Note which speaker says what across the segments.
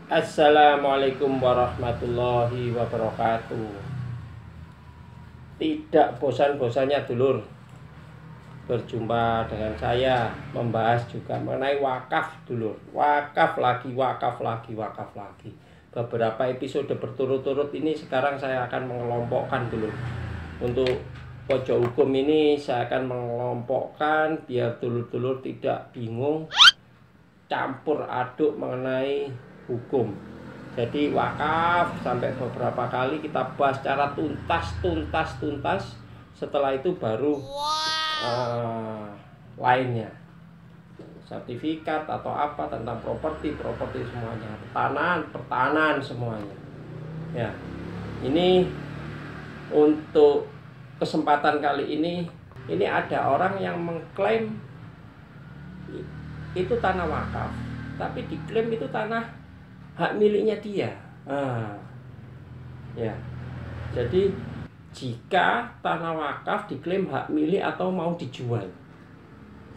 Speaker 1: Assalamualaikum warahmatullahi wabarakatuh. Tidak bosan-bosannya dulur berjumpa dengan saya, membahas juga mengenai wakaf dulur. Wakaf lagi, wakaf lagi, wakaf lagi. Beberapa episode berturut-turut ini sekarang saya akan mengelompokkan dulur. Untuk pojok hukum ini saya akan mengelompokkan biar dulur-dulur tidak bingung campur aduk mengenai hukum. Jadi wakaf sampai beberapa kali kita bahas secara tuntas. Setelah itu baru lainnya, sertifikat atau apa tentang properti semuanya, pertanahan semuanya. Ya, ini untuk kesempatan kali ini ada orang yang mengklaim itu tanah wakaf, tapi diklaim itu tanah hak miliknya dia. Ya, jadi jika tanah wakaf diklaim hak milik atau mau dijual,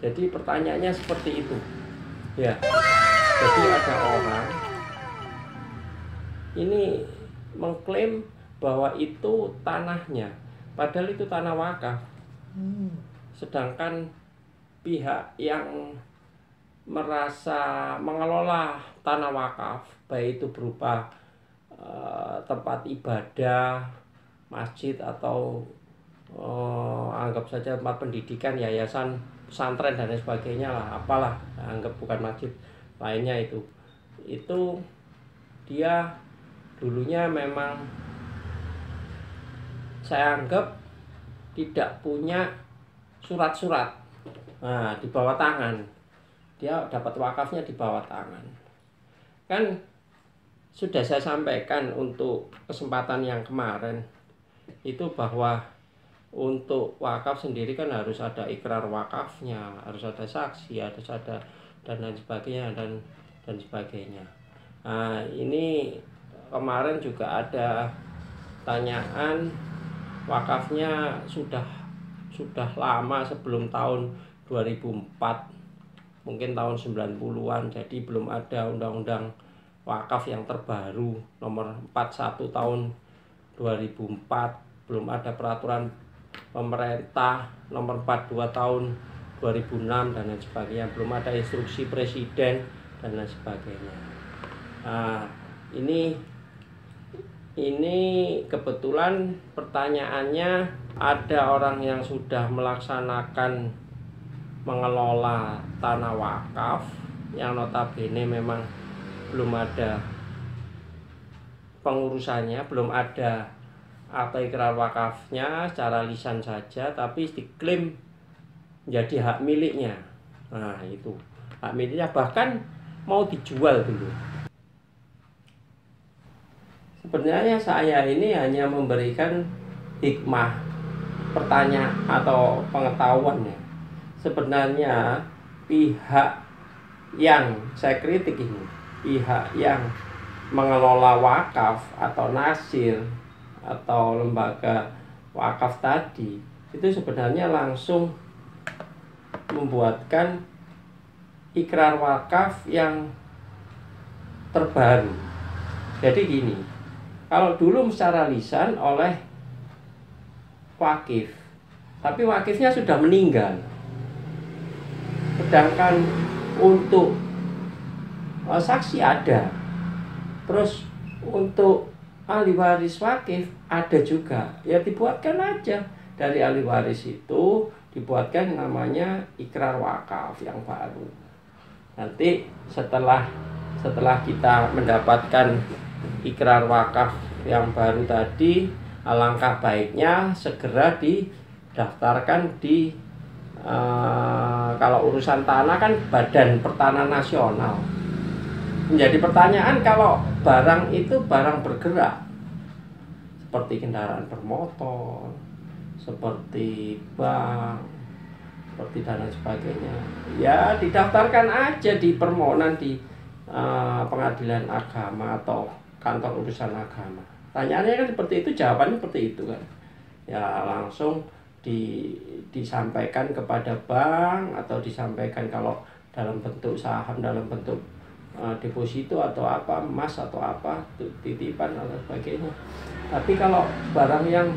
Speaker 1: jadi pertanyaannya seperti itu. Ya, jadi ada orang ini mengklaim bahwa itu tanahnya, padahal itu tanah wakaf. Sedangkan pihak yang merasa mengelola tanah wakaf, baik itu berupa tempat ibadah, masjid atau anggap saja tempat pendidikan, yayasan, pesantren dan lain sebagainya lah, apalah, anggap bukan masjid lainnya, itu dia dulunya memang saya anggap tidak punya surat-surat di bawah tangan. Dia dapat wakafnya di bawah tangan. Kan sudah saya sampaikan untuk kesempatan yang kemarin itu bahwa untuk wakaf sendiri kan harus ada ikrar wakafnya, harus ada saksi, harus ada dan lain sebagainya dan sebagainya. Nah, ini kemarin juga ada tanyaan wakafnya sudah lama, sebelum tahun 2004, mungkin tahun 90-an, jadi belum ada undang-undang wakaf yang terbaru nomor 41 tahun 2004, belum ada peraturan pemerintah nomor 42 tahun 2006 dan lain sebagainya, belum ada instruksi presiden dan lain sebagainya. Nah, ini kebetulan pertanyaannya ada orang yang sudah melaksanakan mengelola tanah wakaf yang notabene memang belum ada pengurusannya, belum ada atau ikrar wakafnya, secara lisan saja, tapi diklaim menjadi hak miliknya. Nah, itu hak miliknya, bahkan mau dijual dulu. Sebenarnya saya ini hanya memberikan hikmah pertanyaan atau pengetahuannya. Sebenarnya pihak yang saya kritik ini, pihak yang mengelola wakaf atau nasir atau lembaga wakaf tadi, itu sebenarnya langsung membuatkan ikrar wakaf yang terbaru. Jadi gini, kalau dulu secara lisan oleh wakif, tapi wakifnya sudah meninggal. Sedangkan untuk saksi ada, terus untuk ahli waris wakif ada juga, ya dibuatkan aja dari ahli waris itu, dibuatkan namanya ikrar wakaf yang baru. Nanti setelah kita mendapatkan ikrar wakaf yang baru tadi, alangkah baiknya segera didaftarkan di kalau urusan tanah kan Badan Pertanahan Nasional. Menjadi pertanyaan kalau barang itu barang bergerak, seperti kendaraan bermotor, seperti bank, seperti dan lain sebagainya, ya didaftarkan aja di permohonan di pengadilan agama atau kantor urusan agama. Tanyaannya kan seperti itu, jawabannya seperti itu kan. Ya langsung disampaikan kepada bank atau disampaikan kalau dalam bentuk saham, dalam bentuk deposito atau apa, emas atau apa, titipan atau sebagainya. Tapi kalau barang yang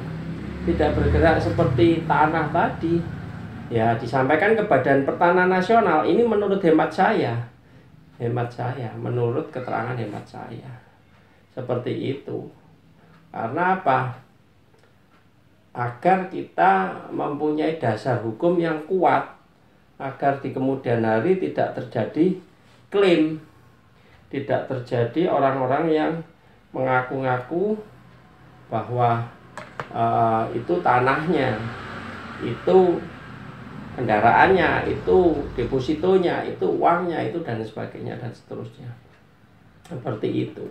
Speaker 1: tidak bergerak seperti tanah tadi, ya disampaikan ke Badan Pertanahan Nasional. Ini menurut hemat saya, menurut keterangan hemat saya, seperti itu. Karena apa? Agar kita mempunyai dasar hukum yang kuat, agar di kemudian hari tidak terjadi klaim, tidak terjadi orang-orang yang mengaku-ngaku bahwa itu tanahnya, itu kendaraannya, itu depositonya, itu uangnya, itu dan sebagainya dan seterusnya. Seperti itu.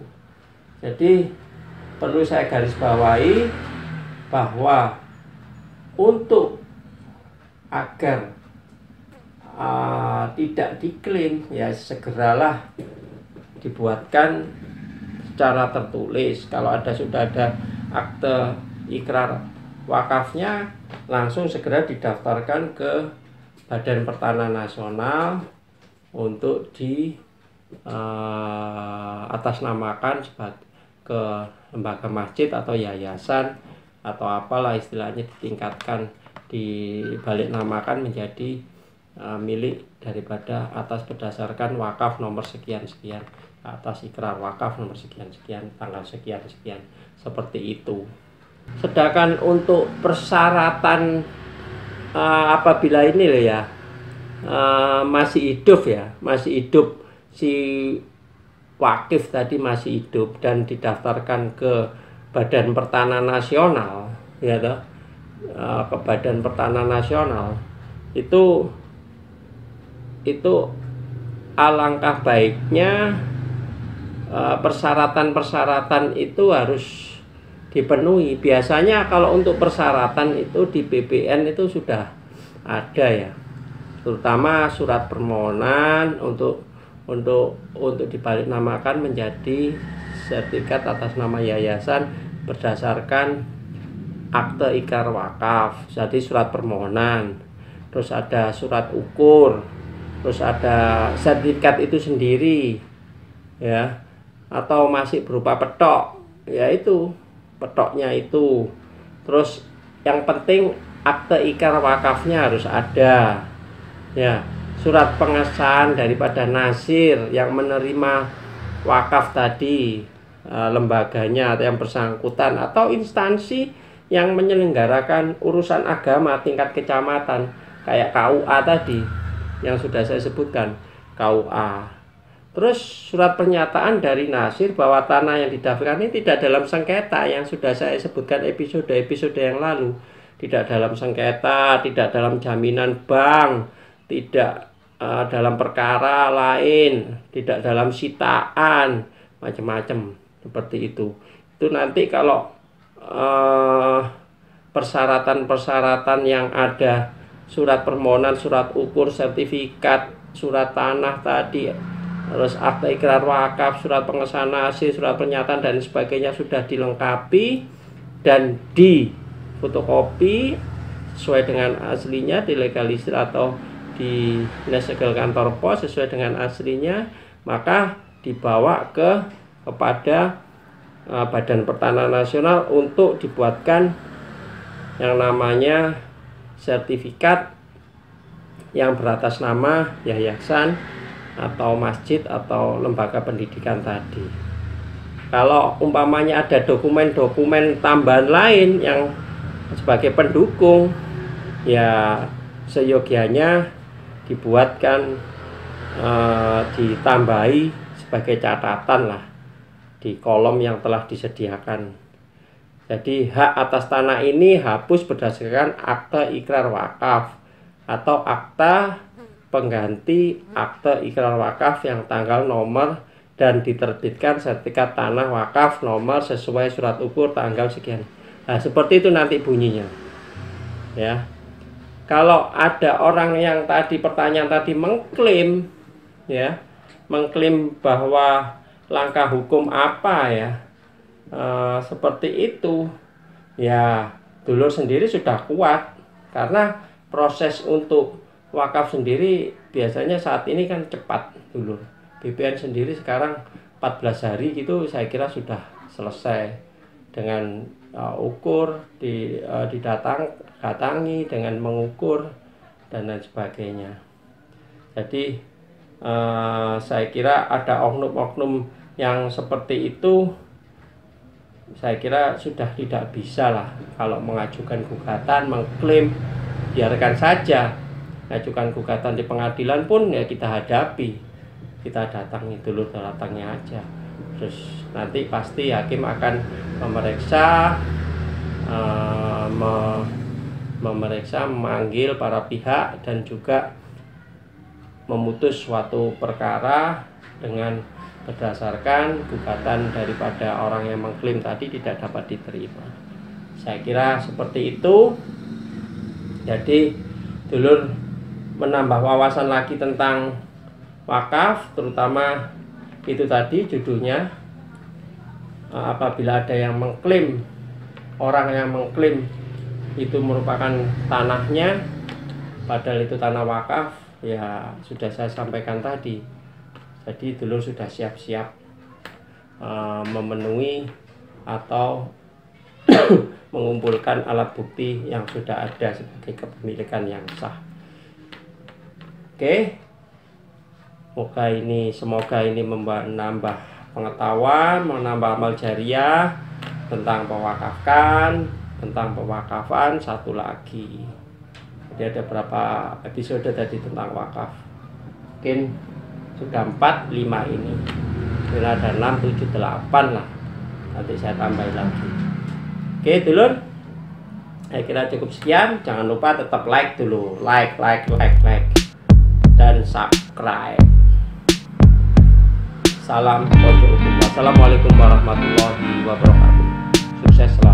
Speaker 1: Jadi perlu saya garis bawahi bahwa untuk agar tidak diklaim, ya segeralah dibuatkan secara tertulis. Kalau sudah ada akte ikrar wakafnya, langsung segera didaftarkan ke Badan Pertanahan Nasional untuk di atasnamakan ke lembaga masjid atau yayasan atau apalah istilahnya, ditingkatkan, dibalik namakan menjadi milik daripada atas berdasarkan wakaf nomor sekian-sekian, atas ikrar wakaf nomor sekian-sekian, tanggal sekian-sekian, seperti itu. Sedangkan untuk persyaratan apabila ini loh ya, masih hidup si wakif tadi, masih hidup dan didaftarkan ke Badan Pertanahan Nasional, ya toh, ke Badan Pertanahan Nasional, itu alangkah baiknya persyaratan-persyaratan itu harus dipenuhi. Biasanya kalau untuk persyaratan itu di BPN itu sudah ada ya, terutama surat permohonan untuk dibalik namakan menjadi sertifikat atas nama yayasan berdasarkan akte ikrar wakaf. Jadi surat permohonan, terus ada surat ukur, terus ada sertifikat itu sendiri ya, atau masih berupa petok, yaitu petoknya itu. Terus yang penting akte ikrar wakafnya harus ada ya, surat pengesahan daripada nasir yang menerima wakaf tadi, lembaganya atau yang bersangkutan atau instansi yang menyelenggarakan urusan agama tingkat kecamatan, kayak KUA tadi yang sudah saya sebutkan, KUA. Terus surat pernyataan dari nasir bahwa tanah yang didaftarkan ini tidak dalam sengketa, yang sudah saya sebutkan episode-episode yang lalu. Tidak dalam sengketa, tidak dalam jaminan bank, tidak dalam perkara lain, tidak dalam sitaan, macam-macam seperti itu. Itu nanti kalau persyaratan-persyaratan yang ada, surat permohonan, surat ukur, sertifikat, surat tanah tadi, terus akte ikrar wakaf, surat pengesahan nasir, surat pernyataan dan sebagainya sudah dilengkapi dan difotokopi sesuai dengan aslinya, dilegalisir atau disegel kantor pos sesuai dengan aslinya, maka dibawa kepada Badan Pertanahan Nasional untuk dibuatkan yang namanya sertifikat yang beratas nama yayasan atau masjid atau lembaga pendidikan tadi. Kalau umpamanya ada dokumen-dokumen tambahan lain yang sebagai pendukung, ya seyogianya dibuatkan, ditambahi sebagai catatan lah di kolom yang telah disediakan. Jadi hak atas tanah ini hapus berdasarkan akte ikrar wakaf atau akta pengganti akte ikrar wakaf yang tanggal nomor dan diterbitkan sertifikat tanah wakaf nomor sesuai surat ukur tanggal sekian. Nah, seperti itu nanti bunyinya. Ya. Kalau ada orang yang tadi pertanyaan tadi mengklaim ya, mengklaim bahwa langkah hukum apa ya, seperti itu ya, dulur sendiri sudah kuat, karena proses untuk wakaf sendiri biasanya saat ini kan cepat dulur, BPN sendiri sekarang 14 hari gitu saya kira sudah selesai dengan ukur datangi dengan mengukur dan lain sebagainya. Jadi saya kira ada oknum-oknum yang seperti itu, saya kira sudah tidak bisa lah kalau mengajukan gugatan, mengklaim, biarkan saja. Mengajukan gugatan di pengadilan pun ya kita hadapi, kita datangi dulu, datangnya aja. Terus nanti pasti hakim akan memeriksa, memanggil para pihak dan juga memutus suatu perkara dengan berdasarkan gugatan daripada orang yang mengklaim tadi tidak dapat diterima. Saya kira seperti itu. Jadi dulur menambah wawasan lagi tentang wakaf, terutama itu tadi judulnya, apabila ada yang mengklaim, orang yang mengklaim itu merupakan tanahnya padahal itu tanah wakaf, ya sudah saya sampaikan tadi. Jadi dulur sudah siap-siap memenuhi atau mengumpulkan alat bukti yang sudah ada sebagai kepemilikan yang sah. Oke, semoga ini menambah pengetahuan, menambah amal jariah tentang pewakafan. Satu lagi, jadi ada berapa episode tadi tentang wakaf, mungkin sudah 4, 5 ini, bila ada 6, 7, 8 lah, nanti saya tambahin lagi. Oke dulur, saya kira cukup sekian. Jangan lupa tetap like dulu, like dan subscribe. Salam pojok hukum. Wassalamualaikum warahmatullahi wabarakatuh. Sukses selalu.